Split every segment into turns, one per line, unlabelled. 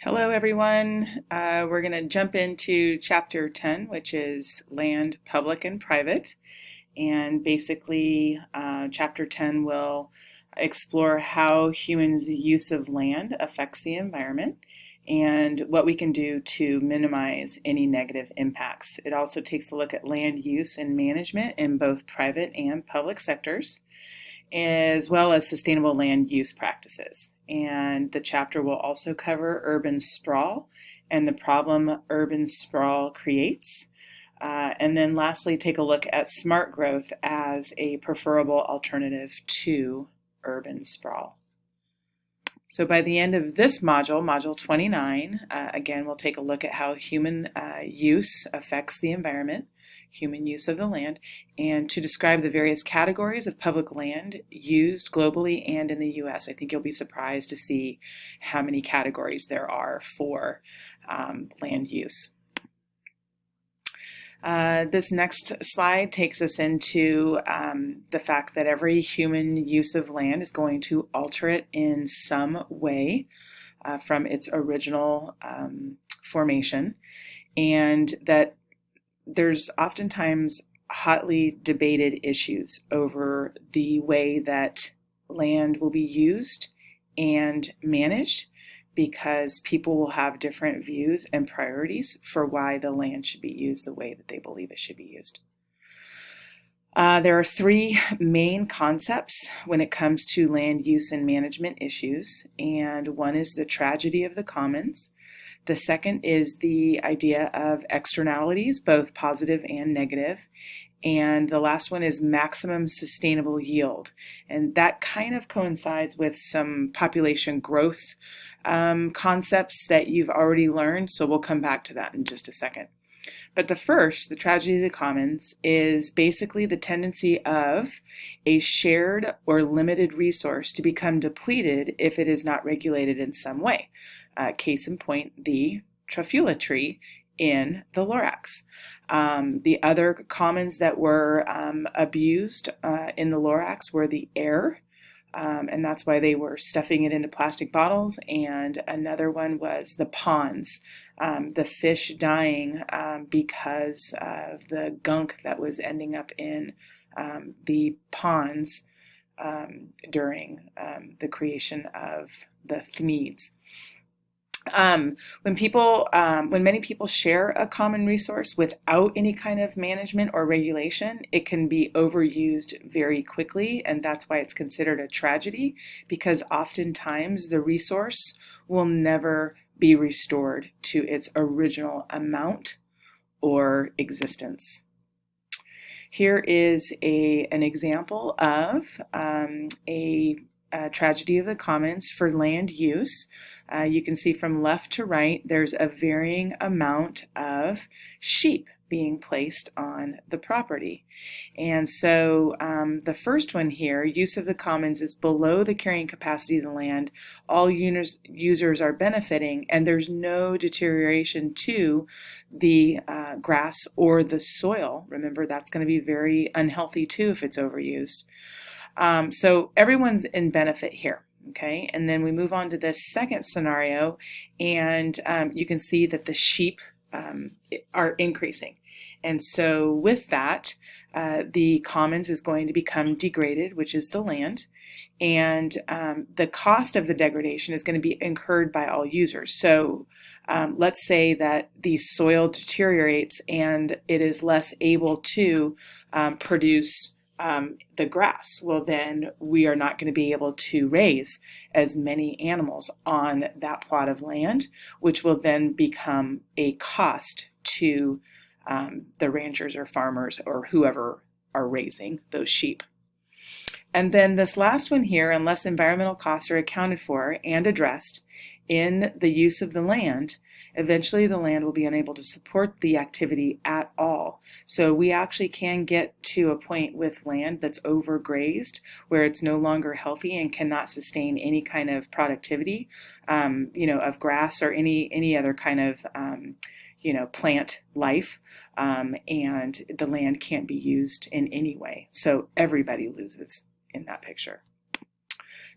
Hello, everyone. We're going to jump into Chapter 10, which is Land, Public, and Private. And basically, Chapter 10 will explore how humans' use of land affects the environment and what we can do to minimize any negative impacts. It also takes a look at land use and management in both private and public sectors, as well as sustainable land use practices. And the chapter will also cover urban sprawl and the problem urban sprawl creates. And then lastly, take a look at smart growth as a preferable alternative to urban sprawl. So by the end of this module, Module 29, again, we'll take a look at how human use affects the environment, human use of the land, and to describe the various categories of public land used globally and in the U.S. I think you'll be surprised to see how many categories there are for land use. This next slide takes us into the fact that every human use of land is going to alter it in some way from its original formation, and that there's oftentimes hotly debated issues over the way that land will be used and managed, because people will have different views and priorities for why the land should be used the way that they believe it should be used. There are three main concepts when it comes to land use and management issues, and one is the tragedy of the commons. The second is the idea of externalities, both positive and negative. And the last one is maximum sustainable yield. And that kind of coincides with some population growth concepts that you've already learned. So we'll come back to that in just a second. But the first, the tragedy of the commons, is basically the tendency of a shared or limited resource to become depleted if it is not regulated in some way. Case in point, the trafula tree in the Lorax. The other commons that were abused in the Lorax were the air, and that's why they were stuffing it into plastic bottles. And another one was the ponds, the fish dying because of the gunk that was ending up in the ponds during the creation of the Thneeds. When many people share a common resource without any kind of management or regulation, it can be overused very quickly, and that's why it's considered a tragedy, because oftentimes the resource will never be restored to its original amount or existence. Here is an example of a tragedy of the commons for land use. You can see from left to right, there's a varying amount of sheep being placed on the property. And so the first one here, use of the commons, is below the carrying capacity of the land. All users are benefiting, and there's no deterioration to the grass or the soil. Remember, that's going to be very unhealthy too if it's overused. So everyone's in benefit here. Okay, and then we move on to this second scenario, and you can see that the sheep are increasing. And so with that, the commons is going to become degraded, which is the land, and the cost of the degradation is going to be incurred by all users. So let's say that the soil deteriorates and it is less able to produce the grass. Well, then we are not going to be able to raise as many animals on that plot of land, which will then become a cost to the ranchers or farmers or whoever are raising those sheep. And then this last one here, unless environmental costs are accounted for and addressed in the use of the land, eventually the land will be unable to support the activity at all. So we actually can get to a point with land that's overgrazed, where it's no longer healthy and cannot sustain any kind of productivity, of grass or any other kind of, plant life, and the land can't be used in any way. So everybody loses in that picture.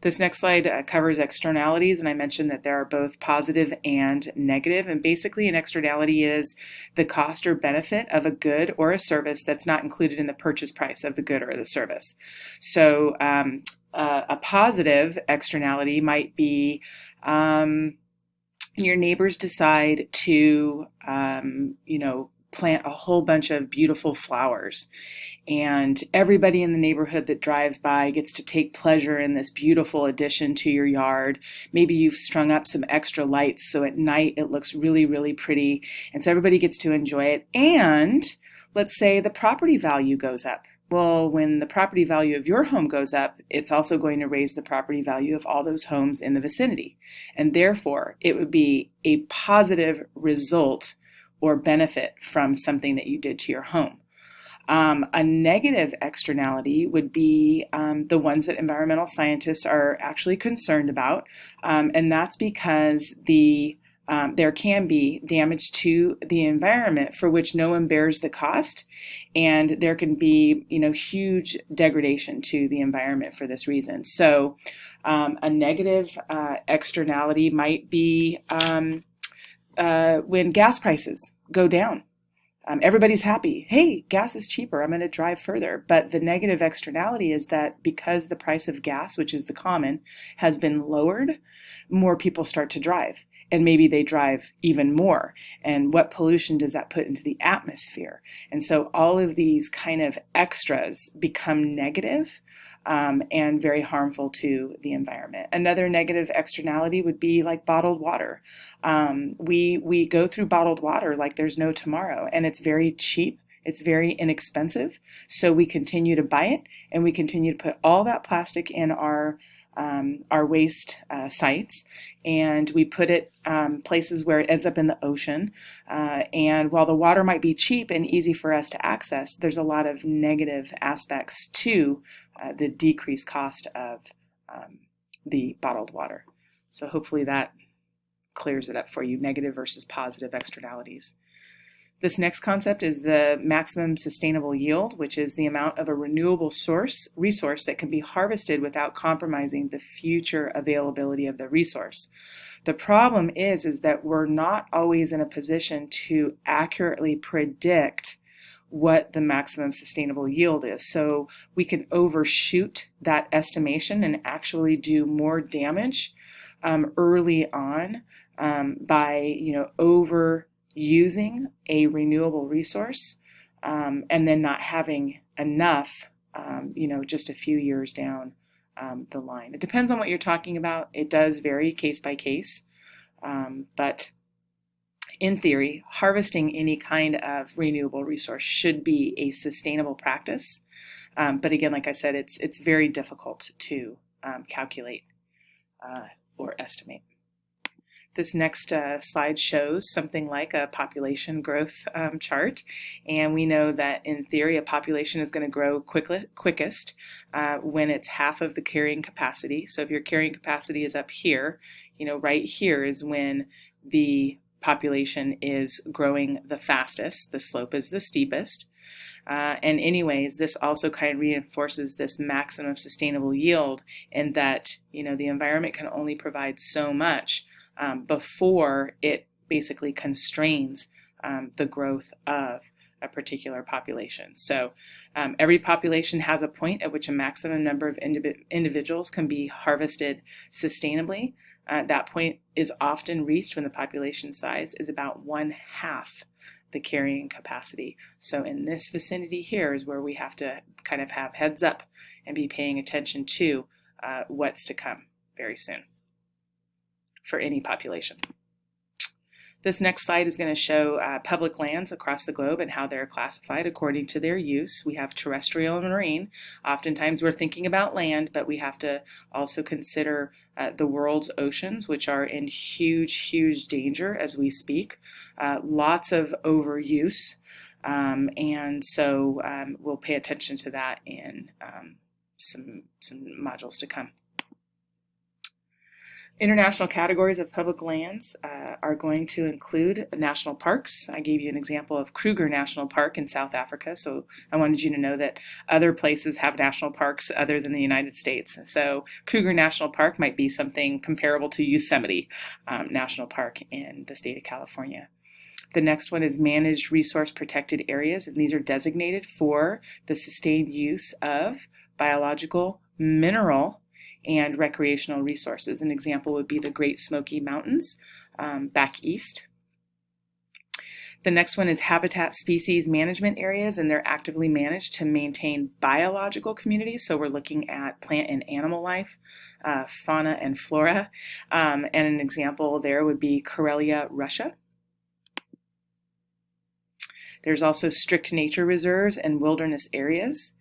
This next slide covers externalities, and I mentioned that there are both positive and negative. And basically, an externality is the cost or benefit of a good or a service that's not included in the purchase price of the good or the service. So a positive externality might be your neighbors decide to, plant a whole bunch of beautiful flowers, and everybody in the neighborhood that drives by gets to take pleasure in this beautiful addition to your yard. Maybe you've strung up some extra lights so at night it looks really, really pretty, and so everybody gets to enjoy it. And let's say the property value goes up. Well, when the property value of your home goes up, it's also going to raise the property value of all those homes in the vicinity. And therefore, it would be a positive result or benefit from something that you did to your home. A negative externality would be the ones that environmental scientists are actually concerned about, and that's because there can be damage to the environment for which no one bears the cost, and there can be, huge degradation to the environment for this reason. So, a negative externality might be when gas prices go down. Everybody's happy. Hey, gas is cheaper. I'm going to drive further. But the negative externality is that because the price of gas, which is the common, has been lowered, more people start to drive. And maybe they drive even more. And what pollution does that put into the atmosphere? And so all of these kind of extras become negative and very harmful to the environment. Another negative externality would be like bottled water. We go through bottled water like there's no tomorrow, and it's very cheap. It's very inexpensive. So we continue to buy it, and we continue to put all that plastic in our waste sites, and we put it places where it ends up in the ocean. And while the water might be cheap and easy for us to access, there's a lot of negative aspects to the decreased cost of the bottled water. So hopefully that clears it up for you, negative versus positive externalities. This next concept is the maximum sustainable yield, which is the amount of a renewable resource that can be harvested without compromising the future availability of the resource. The problem is that we're not always in a position to accurately predict what the maximum sustainable yield is. So we can overshoot that estimation and actually do more damage early on by overusing a renewable resource and then not having enough, just a few years down the line. It depends on what you're talking about. It does vary case by case, but in theory, harvesting any kind of renewable resource should be a sustainable practice. But again, like I said, it's very difficult to calculate or estimate. This next slide shows something like a population growth chart, and we know that in theory a population is going to grow quickest when it's half of the carrying capacity. So if your carrying capacity is up here, right here is when the population is growing the fastest. The slope is the steepest. And anyways, this also kind of reinforces this maximum sustainable yield in that, the environment can only provide so much before it basically constrains the growth of a particular population. So every population has a point at which a maximum number of individuals can be harvested sustainably. That point is often reached when the population size is about 1/2 the carrying capacity. So in this vicinity here is where we have to kind of have heads up and be paying attention to what's to come very soon for any population. This next slide is going to show public lands across the globe and how they're classified according to their use. We have terrestrial and marine. Oftentimes we're thinking about land, but we have to also consider the world's oceans, which are in huge danger as we speak. Lots of overuse, and so we'll pay attention to that in some modules to come. International categories of public lands are going to include national parks. I gave you an example of Kruger National Park in South Africa, so I wanted you to know that other places have national parks other than the United States. So Kruger National Park might be something comparable to Yosemite National Park in the state of California. The next one is managed resource protected areas, and these are designated for the sustained use of biological, mineral, and recreational resources. An example would be the Great Smoky Mountains back east. The next one is habitat species management areas, and they're actively managed to maintain biological communities. So we're looking at plant and animal life, fauna and flora. And an example there would be Karelia, Russia. There's also strict nature reserves and wilderness areas.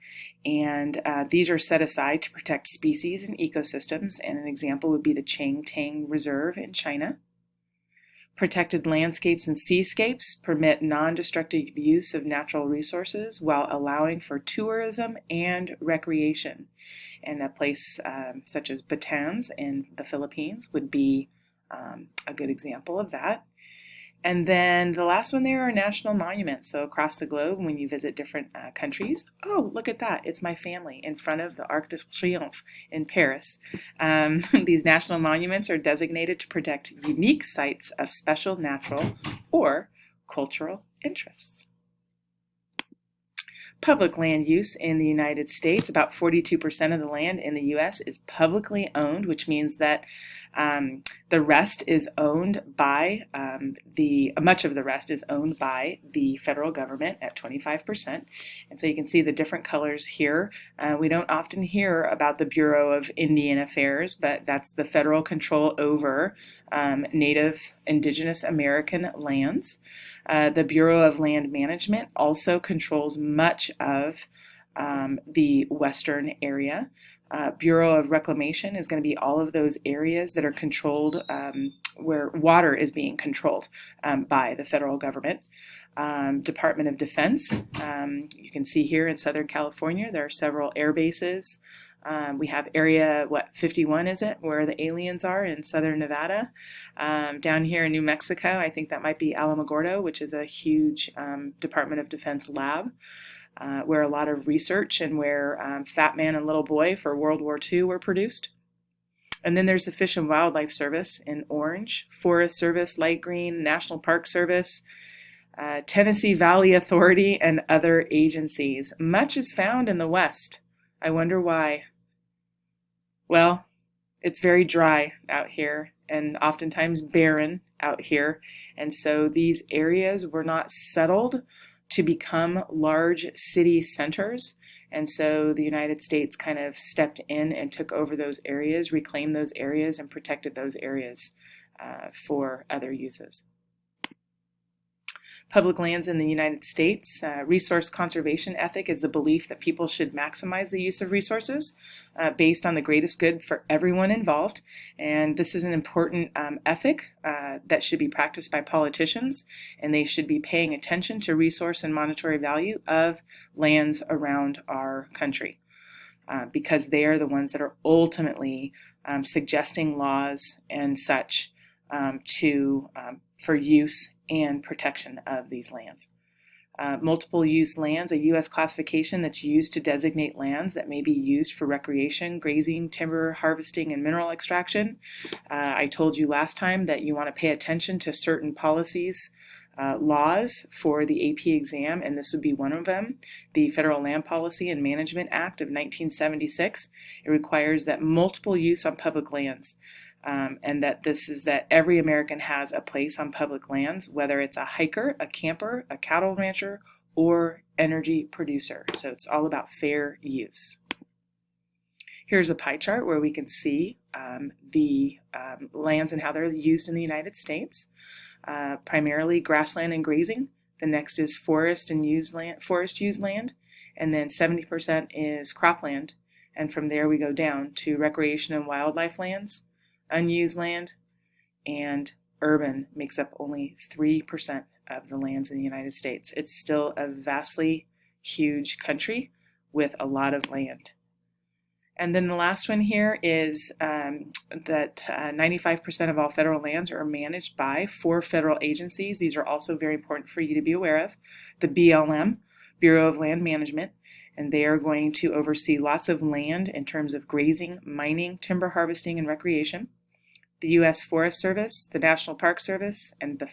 And these are set aside to protect species and ecosystems, and an example would be the Changtang Reserve in China. Protected landscapes and seascapes permit non-destructive use of natural resources while allowing for tourism and recreation. And a place such as Batangas in the Philippines would be a good example of that. And then the last one there are national monuments. So across the globe, when you visit different countries, oh, look at that. It's my family in front of the Arc de Triomphe in Paris. These national monuments are designated to protect unique sites of special natural or cultural interests. Public land use in the United States, about 42% of the land in the U.S. is publicly owned, which means that the rest is owned by much of the rest is owned by the federal government at 25%. And so you can see the different colors here. We don't often hear about the Bureau of Indian Affairs, but that's the federal control over Native Indigenous American lands. The Bureau of Land Management also controls much of the western area. Bureau of Reclamation is going to be all of those areas that are controlled, where water is being controlled by the federal government. Department of Defense, you can see here in Southern California, there are several air bases. We have Area, 51 is it, where the aliens are in Southern Nevada. Down here in New Mexico, I think that might be Alamogordo, which is a huge Department of Defense lab. Where a lot of research and where Fat Man and Little Boy for World War II were produced. And then there's the Fish and Wildlife Service in orange, Forest Service, light green, National Park Service, Tennessee Valley Authority, and other agencies. Much is found in the West. I wonder why. Well, it's very dry out here and oftentimes barren out here. And so these areas were not settled to become large city centers. And so the United States kind of stepped in and took over those areas, reclaimed those areas, and protected those areas for other uses. Public lands in the United States, resource conservation ethic is the belief that people should maximize the use of resources based on the greatest good for everyone involved. And this is an important ethic that should be practiced by politicians, and they should be paying attention to resource and monetary value of lands around our country because they are the ones that are ultimately suggesting laws and such for use and protection of these lands. Multiple use lands, a U.S. classification that's used to designate lands that may be used for recreation, grazing, timber harvesting, and mineral extraction. I told you last time that you want to pay attention to certain policies, laws for the AP exam, and this would be one of them. The Federal Land Policy and Management Act of 1976. It requires that multiple use on public lands. And that every American has a place on public lands, whether it's a hiker, a camper, a cattle rancher, or energy producer. So it's all about fair use. Here's a pie chart where we can see the lands and how they're used in the United States. Primarily grassland and grazing. The next is forest used land, and then 70% is cropland. And from there we go down to recreation and wildlife lands, unused land, and urban makes up only 3% of the lands in the United States. It's still a vastly huge country with a lot of land. And then the last one here is that 95% of all federal lands are managed by 4 federal agencies. These are also very important for you to be aware of. The BLM, Bureau of Land Management, and they are going to oversee lots of land in terms of grazing, mining, timber harvesting, and recreation. The U.S. Forest Service, the National Park Service, and the